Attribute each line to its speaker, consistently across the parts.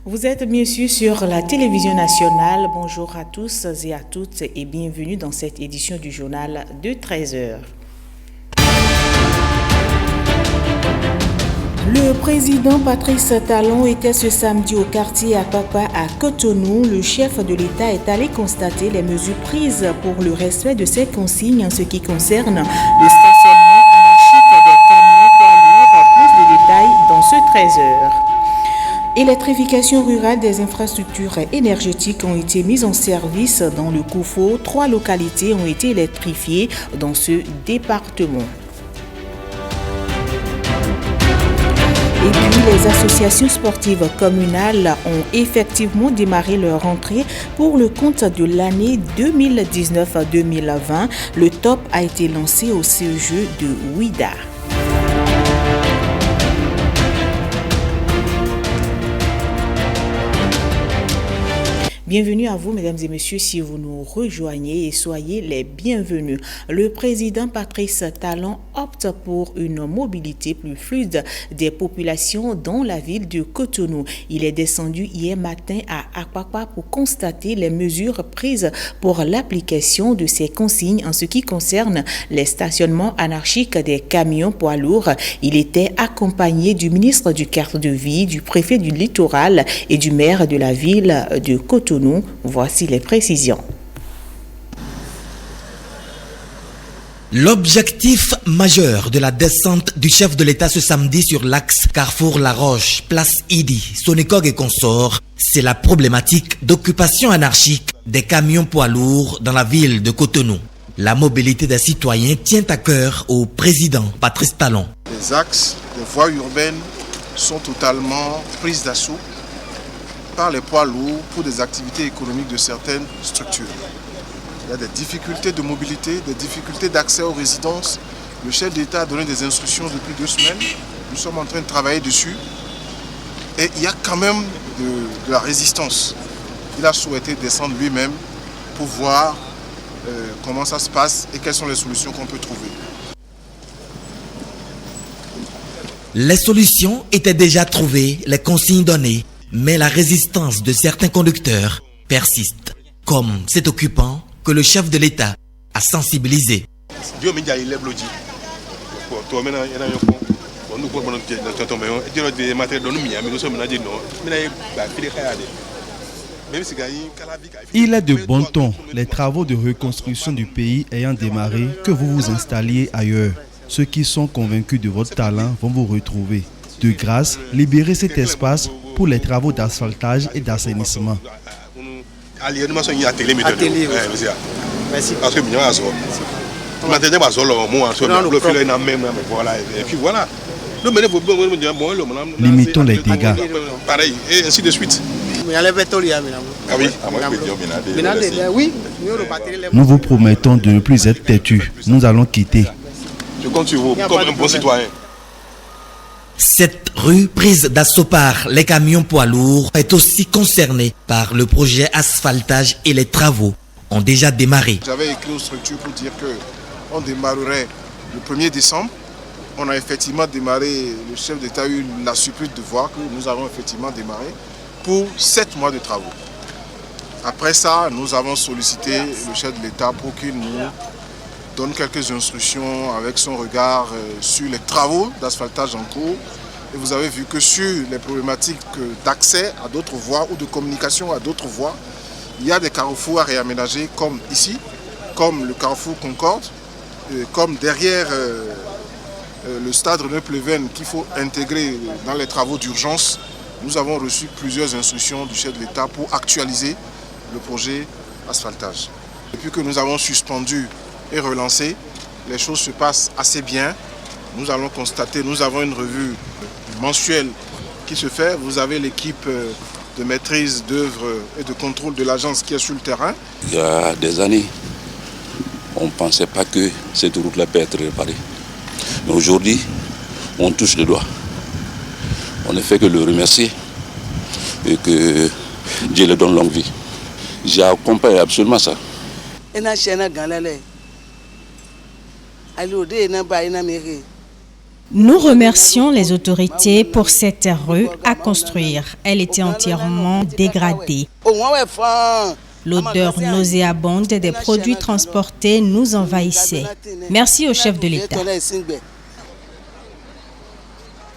Speaker 1: Vous êtes bien sûr sur la télévision nationale. Bonjour à tous et à toutes et bienvenue dans cette édition du journal de 13 heures. Le président Patrice Talon était ce samedi au quartier Apapa à Cotonou. Le chef de l'État est allé constater les mesures prises pour le respect de ces consignes en ce qui concerne le stationnement anarchique des camions poids lourds. Plus de détails dans ce 13 heures. Électrification rurale des infrastructures énergétiques ont été mises en service dans le Koufo. 3 localités ont été électrifiées dans ce département. Et puis, les associations sportives communales ont effectivement démarré leur rentrée pour le compte de l'année 2019-2020. Le top a été lancé au CEJ de Ouida. Bienvenue à vous, mesdames et messieurs, si vous nous rejoignez et soyez les bienvenus. Le président Patrice Talon opte pour une mobilité plus fluide des populations dans la ville de Cotonou. Il est descendu hier matin à Apapa pour constater les mesures prises pour l'application de ces consignes en ce qui concerne les stationnements anarchiques des camions poids lourds. Il était accompagné du ministre du cadre de vie, du préfet du littoral et du maire de la ville de Cotonou. Voici les précisions.
Speaker 2: L'objectif majeur de la descente du chef de l'État ce samedi sur l'axe Carrefour-La Roche, place Idi, Sonicog et consorts, c'est la problématique d'occupation anarchique des camions poids lourds dans la ville de Cotonou. La mobilité des citoyens tient à cœur au président Patrice Talon.
Speaker 3: Les axes, les voies urbaines sont totalement prises d'assaut par les poids lourds pour des activités économiques de certaines structures. Il y a des difficultés de mobilité, des difficultés d'accès aux résidences. Le chef d'État a donné des instructions depuis 2 semaines. Nous sommes en train de travailler dessus. Et il y a quand même de la résistance. Il a souhaité descendre lui-même pour voir comment ça se passe et quelles sont les solutions qu'on peut trouver.
Speaker 2: Les solutions étaient déjà trouvées, les consignes données. Mais la résistance de certains conducteurs persiste, comme cet occupant que le chef de l'État a sensibilisé.
Speaker 4: Il est de bon ton, les travaux de reconstruction du pays ayant démarré, que vous vous installiez ailleurs. Ceux qui sont convaincus de votre talent vont vous retrouver. De grâce, libérez cet espace pour les travaux d'asphaltage et d'assainissement. Limitons les dégâts.
Speaker 3: Pareil, et ainsi de suite.
Speaker 4: Nous vous promettons de ne plus être têtus. Nous allons quitter.
Speaker 3: Je compte sur vous comme un bon citoyen.
Speaker 2: Cette rue prise d'assaut par les camions poids lourds est aussi concernée par le projet asphaltage et les travaux ont déjà démarré.
Speaker 3: J'avais écrit aux structures pour dire qu'on démarrerait le 1er décembre. On a effectivement démarré, le chef d'État a eu la surprise de voir que nous avons effectivement démarré pour 7 mois de travaux. Après ça, nous avons sollicité le chef de l'État pour qu'il nous donne quelques instructions avec son regard sur les travaux d'asphaltage en cours. Et vous avez vu que sur les problématiques d'accès à d'autres voies ou de communication à d'autres voies, il y a des carrefours à réaménager comme ici, comme le carrefour Concorde, comme derrière le stade René Pleven qu'il faut intégrer dans les travaux d'urgence. Nous avons reçu plusieurs instructions du chef de l'État pour actualiser le projet asphaltage. Depuis que nous avons suspendu et relancé, les choses se passent assez bien. Nous allons constater, nous avons une revue mensuelle qui se fait. Vous avez l'équipe de maîtrise d'œuvre et de contrôle de l'agence qui est sur le terrain.
Speaker 5: Il y a des années, on ne pensait pas que cette route-là peut être réparée. Mais aujourd'hui, on touche le doigt. On ne fait que le remercier et que Dieu lui donne longue vie. J'accompagne absolument ça.
Speaker 6: Nous remercions les autorités pour cette rue à construire. Elle était entièrement dégradée. L'odeur nauséabonde des produits transportés nous envahissait. Merci au chef de l'État.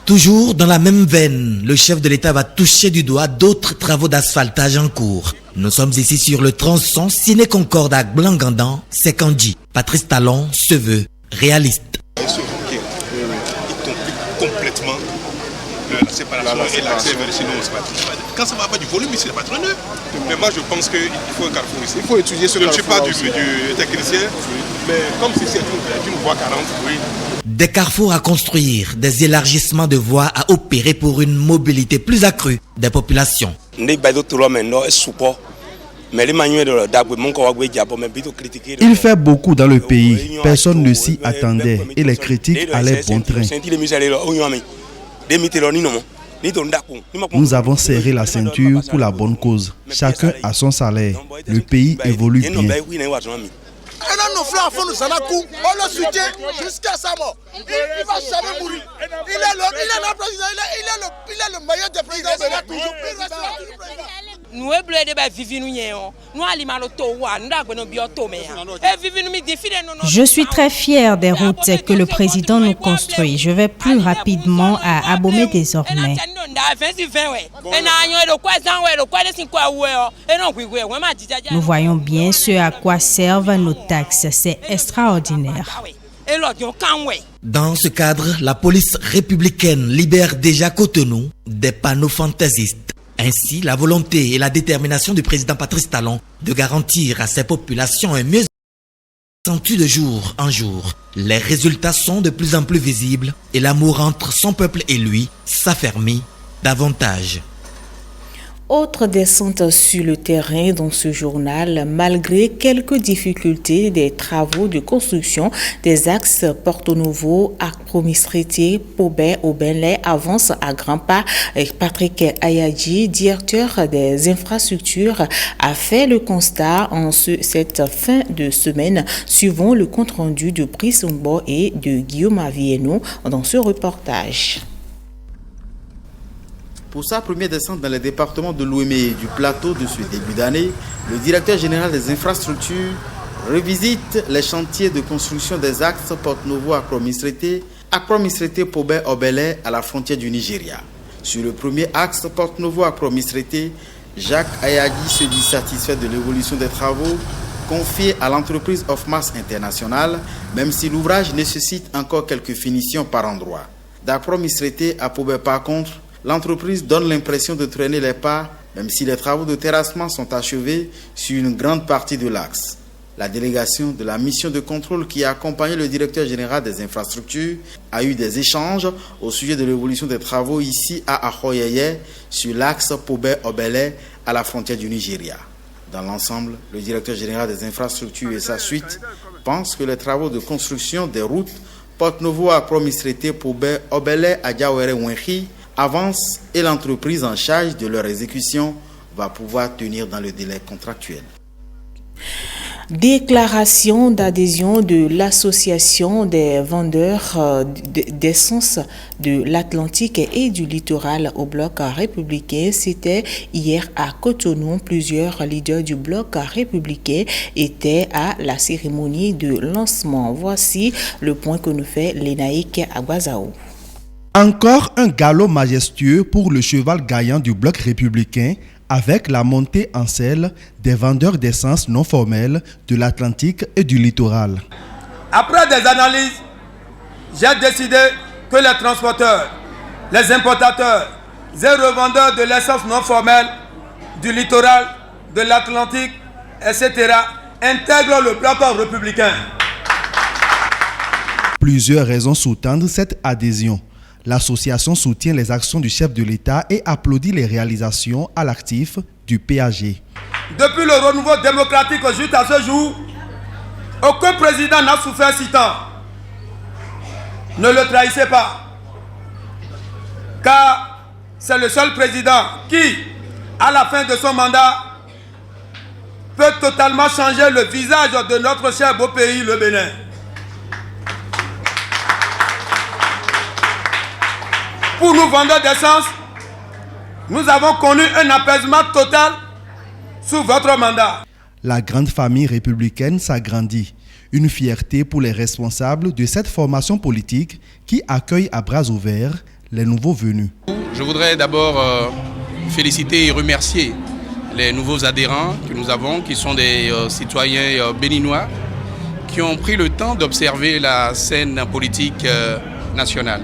Speaker 2: Toujours dans la même veine, le chef de l'État va toucher du doigt d'autres travaux d'asphaltage en cours. Nous sommes ici sur le tronçon Ciné Concorde à Blangandan, Sekandji. Patrice Talon se veut réaliste.
Speaker 7: Complètement la séparation et l'accès vers chez nous. Quand ça va avoir du volume ici, c'est pas trop neuf. Mais moi je pense qu'il faut un carrefour ici.
Speaker 3: Il faut étudier ce carrefour.
Speaker 7: Je ne suis pas du technicien, mais comme ceci est une voie 40, oui.
Speaker 2: Des carrefours à construire, des élargissements de voies à opérer pour une mobilité plus accrue des populations.
Speaker 4: Il fait beaucoup dans le pays. Personne ne s'y attendait et les critiques allaient bon train. Nous avons serré la ceinture pour la bonne cause. Chacun a son salaire. Le pays évolue bien.
Speaker 8: Nos frères font nous en a coup, on le soutient jusqu'à sa mort. Il va jamais mourir. Il est le président, il est le meilleur des présidents. Il restera toujours président.
Speaker 6: Je suis très fier des routes que le président nous construit. Je vais plus rapidement à Abomey désormais. Nous voyons bien ce à quoi servent nos taxes. C'est extraordinaire.
Speaker 2: Dans ce cadre, la police républicaine libère déjà Cotonou des panneaux fantaisistes. Ainsi, la volonté et la détermination du président Patrice Talon de garantir à ses populations un mieux accentué de jour en jour. Les résultats sont de plus en plus visibles et l'amour entre son peuple et lui s'affermit davantage.
Speaker 1: Autre descente sur le terrain dans ce journal, malgré quelques difficultés des travaux de construction des axes Porto Novo, Akpromistrete, Pobé, Obenlé avance à grands pas. Patrick Ayadji, directeur des infrastructures, a fait le constat en cette fin de semaine, suivant le compte-rendu de Brice Ngbo et de Guillaume Avieno dans ce reportage.
Speaker 9: Pour sa première descente dans le département de Lomé et du plateau de ce début d'année, le directeur général des infrastructures revisite les chantiers de construction des axes Porto Novo Akpromistrete, Pobé, Obelé à la frontière du Nigeria. Sur le premier axe Porto Novo Akpromistrete, Jacques Ayadji se dit satisfait de l'évolution des travaux confiés à l'entreprise Of Mass International, même si l'ouvrage nécessite encore quelques finitions par endroits. D'Akpromistrete à Pobé par contre, l'entreprise donne l'impression de traîner les pas, même si les travaux de terrassement sont achevés sur une grande partie de l'axe. La délégation de la mission de contrôle qui a accompagné le directeur général des infrastructures a eu des échanges au sujet de l'évolution des travaux ici à Ahoyeye, sur l'axe Pobé-Obelé à la frontière du Nigeria. Dans l'ensemble, le directeur général des infrastructures et sa suite pensent que les travaux de construction des routes Porto Novo Akpromistrete, Pobé, Obelé à Diawere-Wenchi avance et l'entreprise en charge de leur exécution va pouvoir tenir dans le délai contractuel.
Speaker 1: Déclaration d'adhésion de l'association des vendeurs d'essence de l'Atlantique et du littoral au bloc républicain. C'était hier à Cotonou. Plusieurs leaders du bloc républicain étaient à la cérémonie de lancement. Voici le point que nous fait Lénaïque Aguazao.
Speaker 4: Encore un galop majestueux pour le cheval gagnant du bloc républicain avec la montée en selle des vendeurs d'essence non formels de l'Atlantique et du littoral.
Speaker 10: Après des analyses, j'ai décidé que les transporteurs, les importateurs et revendeurs de l'essence non formelle du littoral, de l'Atlantique, etc. intègrent le bloc républicain.
Speaker 4: Plusieurs raisons sous-tendent cette adhésion. L'association soutient les actions du chef de l'État et applaudit les réalisations à l'actif du PAG.
Speaker 10: Depuis le renouveau démocratique jusqu'à ce jour, aucun président n'a souffert si tant. Ne le trahissez pas. Car c'est le seul président qui, à la fin de son mandat, peut totalement changer le visage de notre cher beau pays, le Bénin. Pour nous, vendeurs d'essence, nous avons connu un apaisement total sous votre mandat.
Speaker 4: La grande famille républicaine s'agrandit. Une fierté pour les responsables de cette formation politique qui accueille à bras ouverts les nouveaux venus.
Speaker 11: Je voudrais d'abord féliciter et remercier les nouveaux adhérents que nous avons, qui sont des citoyens béninois, qui ont pris le temps d'observer la scène politique nationale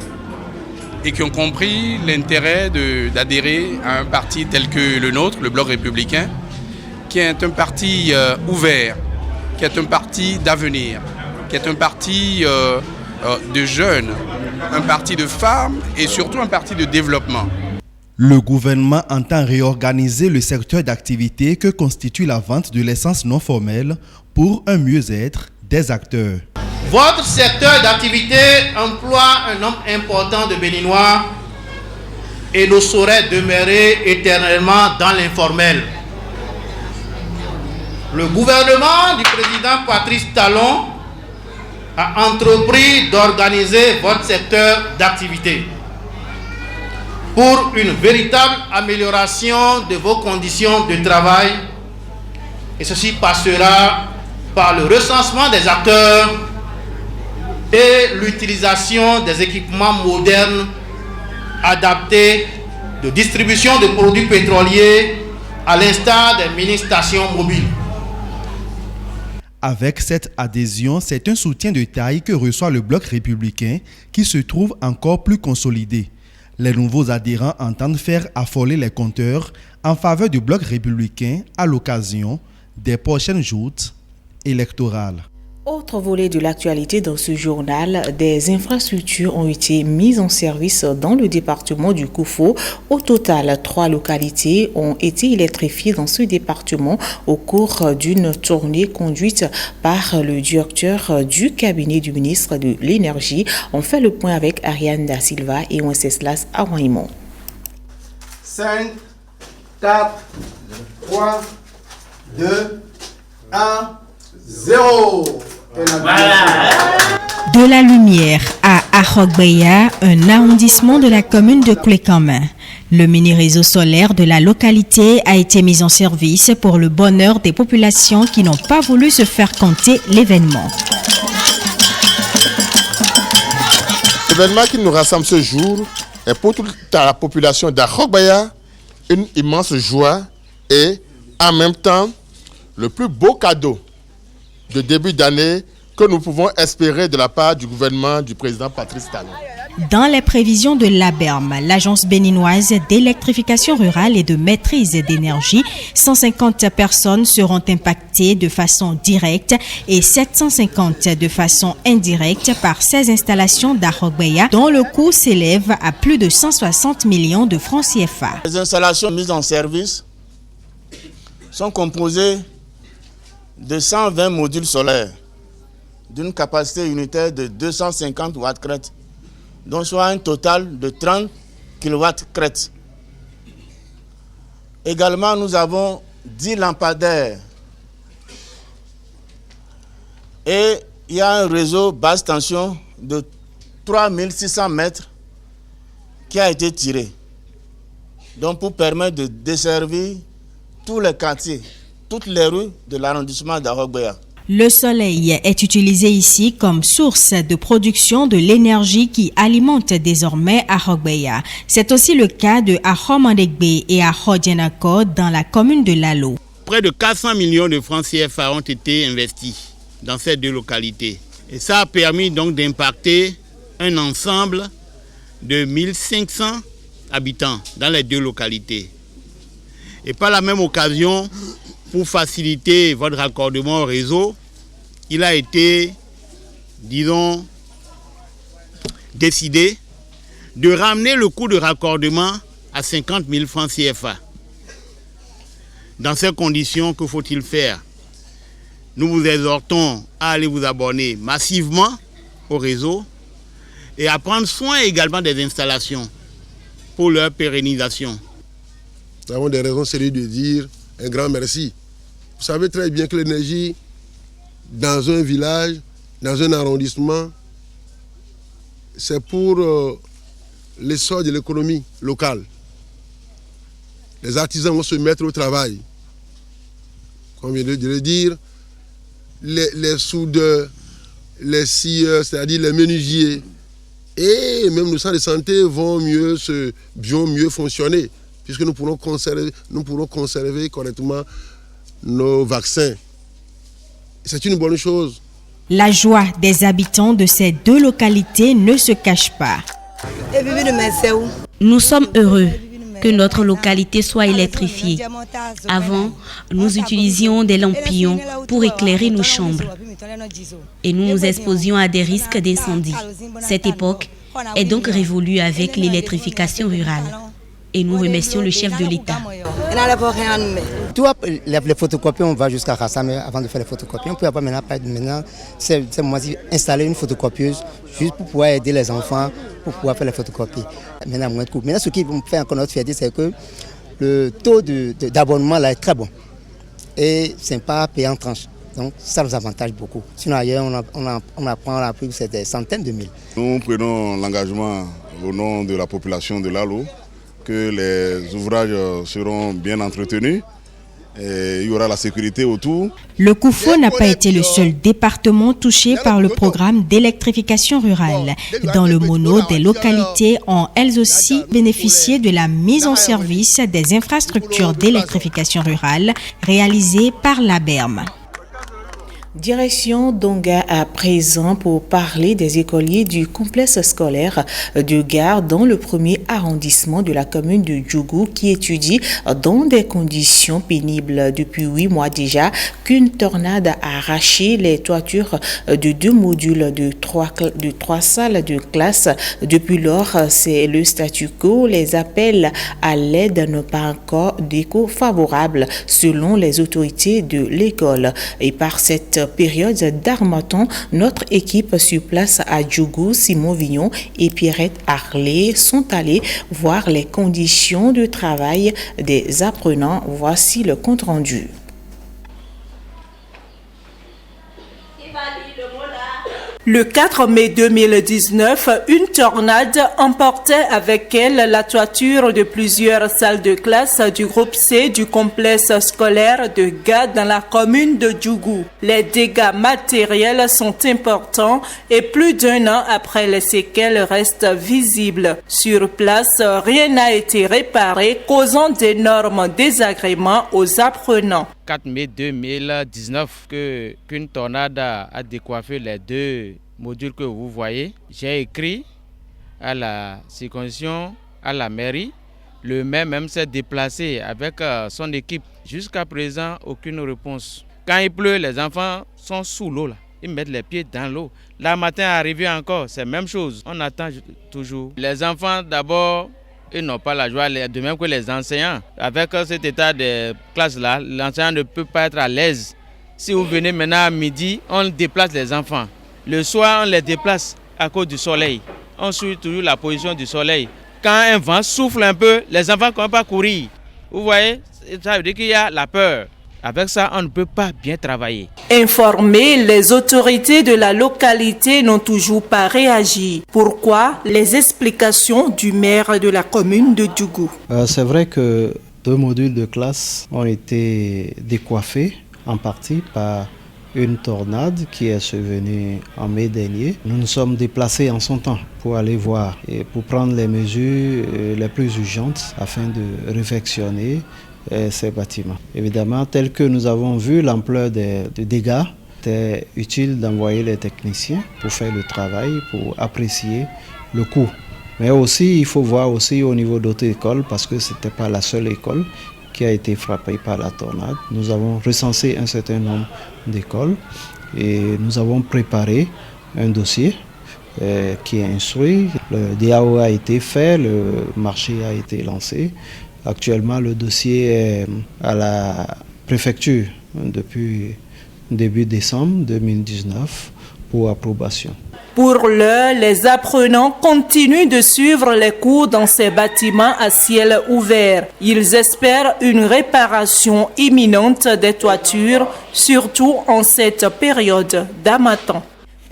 Speaker 11: et qui ont compris l'intérêt d'adhérer à un parti tel que le nôtre, le Bloc républicain, qui est un parti ouvert, qui est un parti d'avenir, qui est un parti de jeunes, un parti de femmes et surtout un parti de développement.
Speaker 4: Le gouvernement entend réorganiser le secteur d'activité que constitue la vente de l'essence non formelle pour un mieux-être des acteurs.
Speaker 12: Votre secteur d'activité emploie un nombre important de Béninois et ne saurait demeurer éternellement dans l'informel. Le gouvernement du président Patrice Talon a entrepris d'organiser votre secteur d'activité pour une véritable amélioration de vos conditions de travail, et ceci passera par le recensement des acteurs et l'utilisation des équipements modernes adaptés de distribution de produits pétroliers à l'instar des mini-stations mobiles.
Speaker 4: Avec cette adhésion, c'est un soutien de taille que reçoit le Bloc républicain qui se trouve encore plus consolidé. Les nouveaux adhérents entendent faire affoler les compteurs en faveur du Bloc républicain à l'occasion des prochaines joutes électorales.
Speaker 1: Autre volet de l'actualité dans ce journal, des infrastructures ont été mises en service dans le département du Koufo. Au total, 3 localités ont été électrifiées dans ce département au cours d'une tournée conduite par le directeur du cabinet du ministre de l'Énergie. On fait le point avec Ariane Da Silva et Wenceslas Arouaimon.
Speaker 13: 5, 4, 3, 2, 1... 0.
Speaker 6: De la lumière à Ahogbeya, un arrondissement de la commune de Clécamin. Le mini-réseau solaire de la localité a été mis en service pour le bonheur des populations qui n'ont pas voulu se faire compter l'événement.
Speaker 3: L'événement qui nous rassemble ce jour est pour toute la population d'Ahogbeya une immense joie et en même temps le plus beau cadeau de début d'année que nous pouvons espérer de la part du gouvernement du président Patrice Talon.
Speaker 6: Dans les prévisions de l'ABERM, l'Agence béninoise d'électrification rurale et de maîtrise d'énergie, 150 personnes seront impactées de façon directe et 750 de façon indirecte par ces installations d'Ahogbeya, dont le coût s'élève à plus de 160 millions de francs CFA.
Speaker 8: Les installations mises en service sont composées de 120 modules solaires d'une capacité unitaire de 250 watts crête, dont soit un total de 30 kW crête. Également, nous avons 10 lampadaires et il y a un réseau basse tension de 3600 mètres qui a été tiré, donc pour permettre de desservir tous les quartiers, toutes les rues de l'arrondissement d'Ahogbeya.
Speaker 6: Le soleil est utilisé ici comme source de production de l'énergie qui alimente désormais Ahogbeya. C'est aussi le cas de Ahomandegbe et Ahodienako dans la commune de Lalo.
Speaker 12: Près de 400 millions de francs CFA ont été investis dans ces deux localités. Et ça a permis donc d'impacter un ensemble de 1500 habitants dans les deux localités. Et par la même occasion, pour faciliter votre raccordement au réseau, il a été, disons, décidé de ramener le coût de raccordement à 50 000 francs CFA. Dans ces conditions, que faut-il faire? Nous vous exhortons à aller vous abonner massivement au réseau et à prendre soin également des installations pour leur pérennisation.
Speaker 3: Nous avons des raisons sérieuses de dire un grand merci. Vous savez très bien que l'énergie dans un village, dans un arrondissement, c'est pour
Speaker 14: l'essor de l'économie locale. Les artisans vont se mettre au travail. Comme je viens de le dire, les soudeurs, les scieurs, c'est-à-dire les menuisiers, et même nos centres de santé vont mieux fonctionner, puisque nous pourrons conserver correctement nos vaccins. C'est une bonne chose.
Speaker 6: La joie des habitants de ces deux localités ne se cache pas.
Speaker 15: Nous sommes heureux que notre localité soit électrifiée. Avant, nous utilisions des lampillons pour éclairer nos chambres et nous nous exposions à des risques d'incendie. Cette époque est donc révolue avec l'électrification rurale. Et nous remercions le chef de l'État.
Speaker 16: Les photocopies, on va jusqu'à Rassam avant de faire les photocopies. On peut avoir maintenant installer une photocopieuse juste pour pouvoir aider les enfants pour pouvoir faire les photocopies. Maintenant, ce qui me fait encore notre fierté, c'est que le taux d'abonnement là est très bon. Et ce n'est pas payé en tranche. Donc ça nous avantage beaucoup. Sinon ailleurs, on a pris des centaines de mille.
Speaker 17: Nous prenons l'engagement au nom de la population de Lalo que les ouvrages seront bien entretenus et il y aura la sécurité autour.
Speaker 6: Le Koufo n'a pas été le seul département touché par le programme d'électrification rurale. Dans le Mono, des localités ont elles aussi bénéficié de la mise en service des infrastructures d'électrification rurale réalisées par l'ABERM.
Speaker 1: Direction Donga à présent pour parler des écoliers du complexe scolaire de Gare dans le premier arrondissement de la commune de Djougou qui étudient dans des conditions pénibles depuis 8 mois déjà qu'une tornade a arraché les toitures de 2 modules de 3 salles de classe. Depuis lors, c'est le statu quo. Les appels à l'aide n'ont pas encore d'écho favorable selon les autorités de l'école. Et par cette période d'armaton, notre équipe sur place à Djougou, Simon Vignon et Pierrette Harley sont allés voir les conditions de travail des apprenants. Voici le compte rendu.
Speaker 18: Le 4 mai 2019, une tornade emportait avec elle la toiture de plusieurs salles de classe du groupe C du complexe scolaire de Ga dans la commune de Djougou. Les dégâts matériels sont importants et plus d'1 an après, les séquelles restent visibles. Sur place, rien n'a été réparé, causant d'énormes désagréments aux apprenants.
Speaker 19: 4 mai 2019 qu'une tornade a décoiffé les 2 modules que vous voyez. J'ai écrit à la circonscription, à la mairie. Le maire même s'est déplacé avec son équipe. Jusqu'à présent, aucune réponse. Quand il pleut, les enfants sont sous l'eau là. Ils mettent les pieds dans l'eau. Là, matin arrivé encore, c'est la même chose. On attend toujours. Les enfants, d'abord, ils n'ont pas la joie, de même que les enseignants. Avec cet état de classe-là, l'enseignant ne peut pas être à l'aise. Si vous venez maintenant à midi, on déplace les enfants. Le soir, on les déplace à cause du soleil. On suit toujours la position du soleil. Quand un vent souffle un peu, les enfants ne peuvent pas courir. Vous voyez, ça veut dire qu'il y a la peur. Avec ça, on ne peut pas bien travailler.
Speaker 18: Informés, les autorités de la localité n'ont toujours pas réagi. Pourquoi? Les explications du maire de la commune de Djougou.
Speaker 20: C'est vrai que 2 modules de classe ont été décoiffés en partie par une tornade qui est survenue en mai dernier. Nous nous sommes déplacés en son temps pour aller voir et pour prendre les mesures les plus urgentes afin de réfectionner ces bâtiments. Évidemment, tel que nous avons vu l'ampleur des dégâts, c'était utile d'envoyer les techniciens pour faire le travail, pour apprécier le coût. Mais aussi, il faut voir aussi au niveau d'autres écoles, parce que ce n'était pas la seule école qui a été frappée par la tornade. Nous avons recensé un certain nombre d'écoles et nous avons préparé un dossier qui est instruit. Le DAO a été fait, le marché a été lancé. Actuellement, le dossier est à la préfecture depuis début décembre 2019 pour approbation.
Speaker 18: Pour l'heure, les apprenants continuent de suivre les cours dans ces bâtiments à ciel ouvert. Ils espèrent une réparation imminente des toitures, surtout en cette période d'harmattan.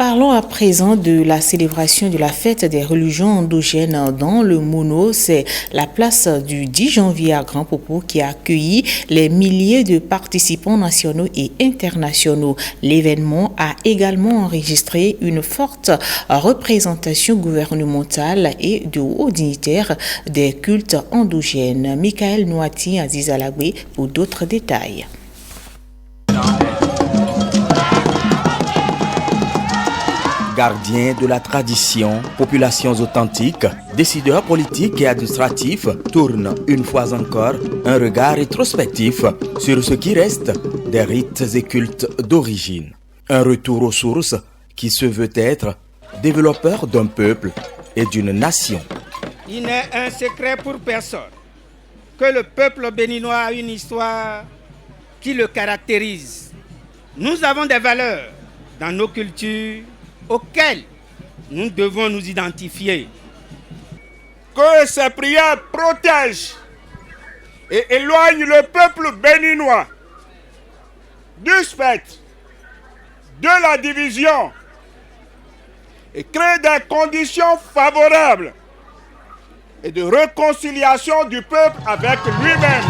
Speaker 1: Parlons à présent de la célébration de la fête des religions endogènes dans le Mono. C'est la place du 10 janvier à Grand Popo qui a accueilli les milliers de participants nationaux et internationaux. L'événement a également enregistré une forte représentation gouvernementale et de hauts dignitaires des cultes endogènes. Michael Nouati, Aziz Alagwe pour d'autres détails.
Speaker 21: Gardiens de la tradition, populations authentiques, décideurs politiques et administratifs tournent une fois encore un regard rétrospectif sur ce qui reste des rites et cultes d'origine. Un retour aux sources qui se veut être développeur d'un peuple et d'une nation.
Speaker 22: Il n'est un secret pour personne que le peuple béninois a une histoire qui le caractérise. Nous avons des valeurs dans nos cultures auxquelles nous devons nous identifier.
Speaker 23: Que ces prières protègent et éloignent le peuple béninois du spectre, de la division et créent des conditions favorables et de réconciliation du peuple avec lui-même.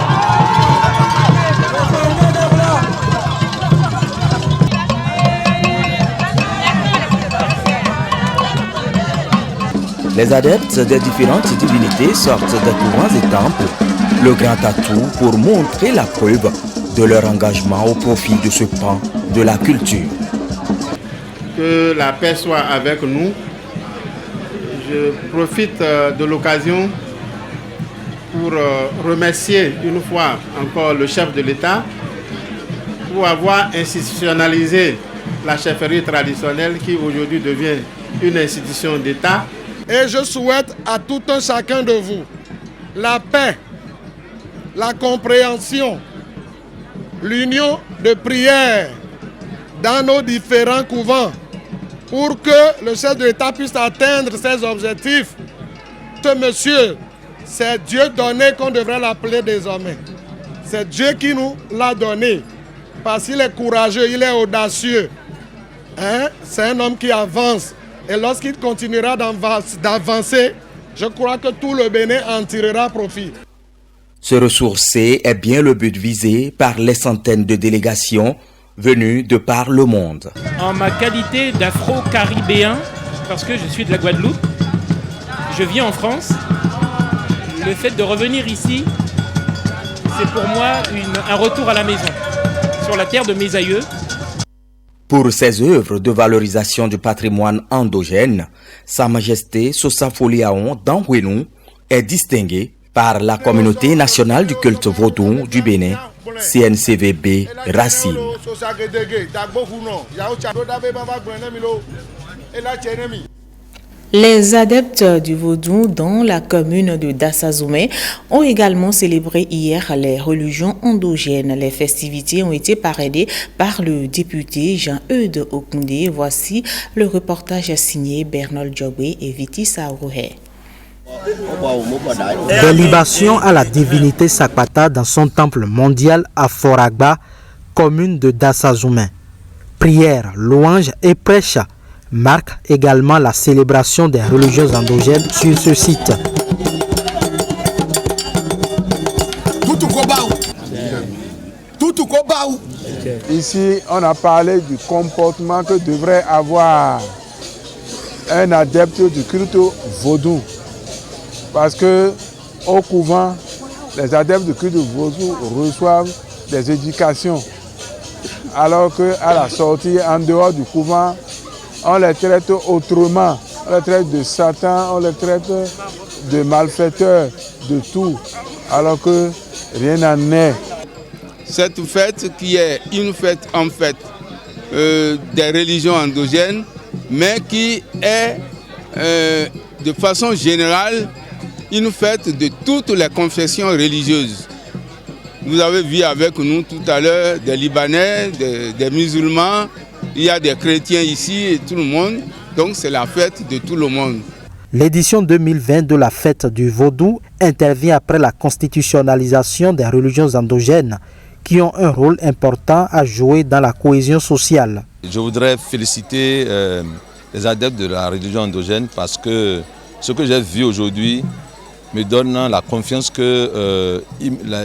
Speaker 21: Les adeptes des différentes divinités sortent des courants et temples, le grand atout pour montrer la preuve de leur engagement au profit de ce pan de la culture.
Speaker 9: Que la paix soit avec nous. Je profite de l'occasion pour remercier une fois encore le chef de l'État pour avoir institutionnalisé la chefferie traditionnelle qui aujourd'hui devient une institution d'État.
Speaker 8: Et je souhaite à tout un chacun de vous la paix, la compréhension, l'union de prière dans nos différents couvents pour que le chef de l'État puisse atteindre ses objectifs. Ce monsieur, c'est Dieu donné qu'on devrait l'appeler désormais. C'est Dieu qui nous l'a donné parce qu'il est courageux, il est audacieux. C'est un homme qui avance. Et lorsqu'il continuera d'avancer, je crois que tout le Bénin en tirera profit.
Speaker 21: Se ressourcer est bien le but visé par les centaines de délégations venues de par le monde.
Speaker 24: En ma qualité d'afro-caribéen, parce que je suis de la Guadeloupe, je vis en France. Le fait de revenir ici, c'est pour moi un retour à la maison, sur la terre de mes aïeux.
Speaker 21: Pour ses œuvres de valorisation du patrimoine endogène, Sa Majesté Sosafo Liaon d'Angwenou est distingué par la communauté nationale du culte vaudou du Bénin, CNCVB Racine.
Speaker 1: Les adeptes du vaudou dans la commune de Dassazoumé ont également célébré hier les religions endogènes. Les festivités ont été parrainées par le député Jean-Eudes Okoundé. Voici le reportage signé Bernol Djobé et Viti Saourouhé.
Speaker 25: Des libations à la divinité Sakpata dans son temple mondial à Foragba, commune de Dassazoumé. Prières, louanges et prêches marque également la célébration des religions endogènes sur ce site.
Speaker 26: Ici, on a parlé du comportement que devrait avoir un adepte du culte vaudou. Parce que au couvent, les adeptes du culte vaudou reçoivent des éducations. Alors qu'à la sortie, en dehors du couvent, on les traite autrement. On les traite de Satan, on les traite de malfaiteurs, de tout. Alors que rien n'en est.
Speaker 27: Cette fête qui est une fête en fait des religions endogènes, mais qui est de façon générale une fête de toutes les confessions religieuses. Vous avez vu avec nous tout à l'heure des Libanais, des musulmans, il y a des chrétiens ici et tout le monde, donc c'est la fête de tout le monde.
Speaker 25: L'édition 2020 de la fête du Vaudou intervient après la constitutionnalisation des religions endogènes qui ont un rôle important à jouer dans la cohésion sociale.
Speaker 2: Je voudrais féliciter les adeptes de la religion endogène parce que ce que j'ai vu aujourd'hui me donne la confiance que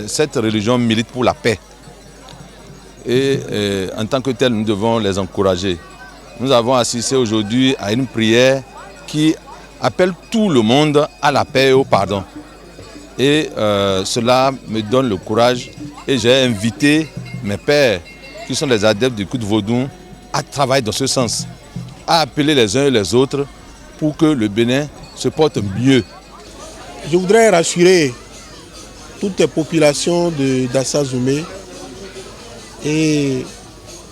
Speaker 2: cette religion milite pour la paix. Et en tant que tel, nous devons les encourager. Nous avons assisté aujourd'hui à une prière qui appelle tout le monde à la paix et au pardon. Et cela me donne le courage et j'ai invité mes pères qui sont les adeptes du culte vaudou à travailler dans ce sens, à appeler les uns et les autres pour que le Bénin se porte mieux.
Speaker 26: Je voudrais rassurer toutes les populations d'Assazoumé et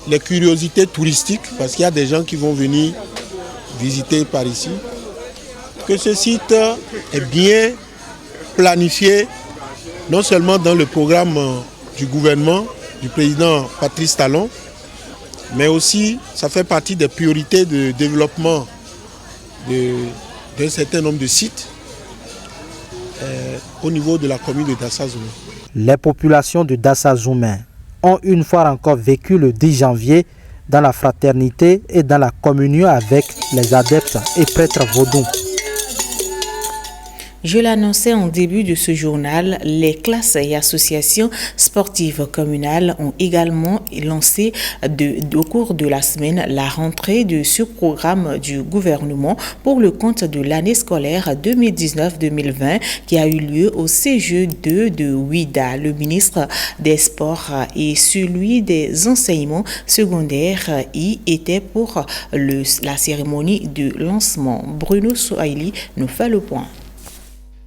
Speaker 26: les curiosités touristiques, parce qu'il y a des gens qui vont venir visiter par ici, que ce site est bien planifié, non seulement dans le programme du gouvernement, du président Patrice Talon, mais aussi ça fait partie des priorités de développement d'un certain nombre de sites au niveau de la commune de Dassazoumé.
Speaker 25: Les populations de Dassazoumé ont une fois encore vécu le 10 janvier dans la fraternité et dans la communion avec les adeptes et prêtres vaudous.
Speaker 1: Je l'annonçais en début de ce journal, les classes et associations sportives communales ont également lancé au cours de la semaine la rentrée de ce programme du gouvernement pour le compte de l'année scolaire 2019-2020 qui a eu lieu au CG2 de Ouida. Le ministre des Sports et celui des enseignements secondaires y étaient pour la cérémonie de lancement. Bruno Souaili nous fait le point.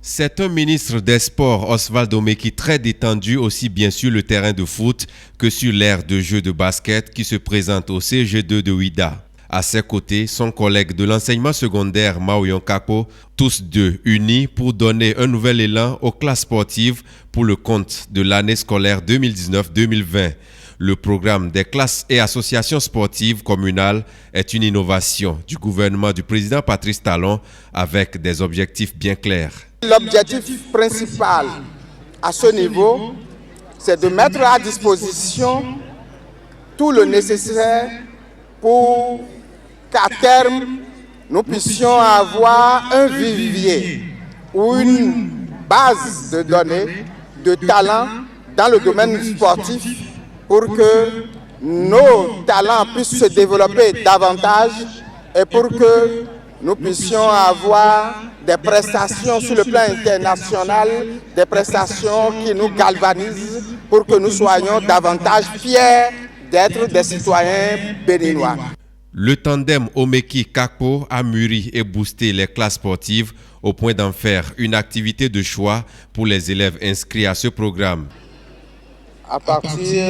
Speaker 4: C'est un ministre des Sports, Oswald Omeki, très détendu aussi bien sur le terrain de foot que sur l'aire de jeu de basket qui se présente au CG2 de Ouida. À ses côtés, son collègue de l'enseignement secondaire, Maoyon Kako, tous deux unis pour donner un nouvel élan aux classes sportives pour le compte de l'année scolaire 2019-2020. Le programme des classes et associations sportives communales est une innovation du gouvernement du président Patrice Talon avec des objectifs bien clairs.
Speaker 8: L'objectif principal à ce niveau, c'est de mettre à disposition tout le nécessaire pour qu'à terme, nous puissions avoir un vivier ou une base de données, de talents dans le domaine sportif pour que nos talents puissent se développer davantage et pour que nous puissions avoir des prestations sur le plan international, des prestations qui nous galvanisent pour que nous soyons davantage fiers d'être des citoyens béninois.
Speaker 4: Le tandem Omeki-Kako a mûri et boosté les classes sportives au point d'en faire une activité de choix pour les élèves inscrits à ce programme.
Speaker 8: À partir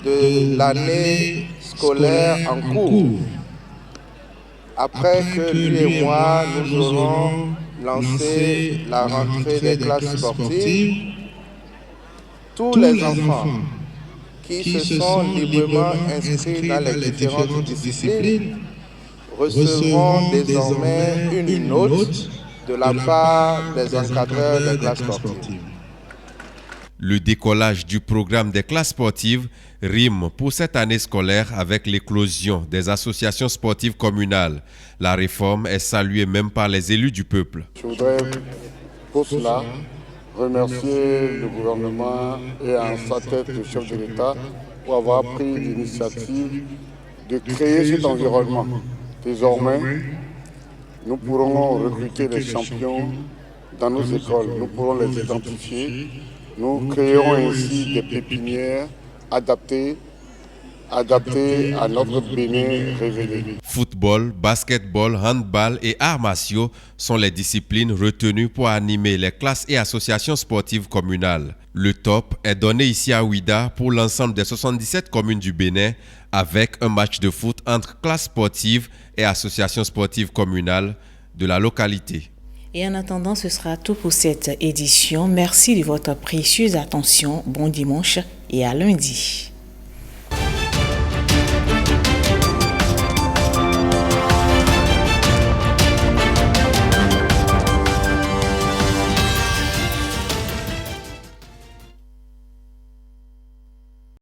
Speaker 8: de l'année scolaire en cours, après que lui et moi, nous aurons lancé la rentrée des classes sportives, tous les enfants qui se sont librement inscrits dans les différentes disciplines recevront désormais une note de la part des encadreurs des classes sportives.
Speaker 4: Le décollage du programme des classes sportives rime pour cette année scolaire avec l'éclosion des associations sportives communales. La réforme est saluée même par les élus du peuple.
Speaker 5: Je voudrais pour cela remercier le gouvernement et en sa tête le chef de l'État pour avoir pris l'initiative de créer cet environnement. Désormais, nous pourrons recruter les champions dans nos écoles, nous pourrons les identifier. Nous créerons ainsi des pépinières adaptées à notre Bénin révélé.
Speaker 4: Football, basketball, handball et arts martiaux sont les disciplines retenues pour animer les classes et associations sportives communales. Le top est donné ici à Ouida pour l'ensemble des 77 communes du Bénin avec un match de foot entre classes sportives et associations sportives communales de la localité.
Speaker 1: Et en attendant, ce sera tout pour cette édition. Merci de votre précieuse attention. Bon dimanche et à lundi.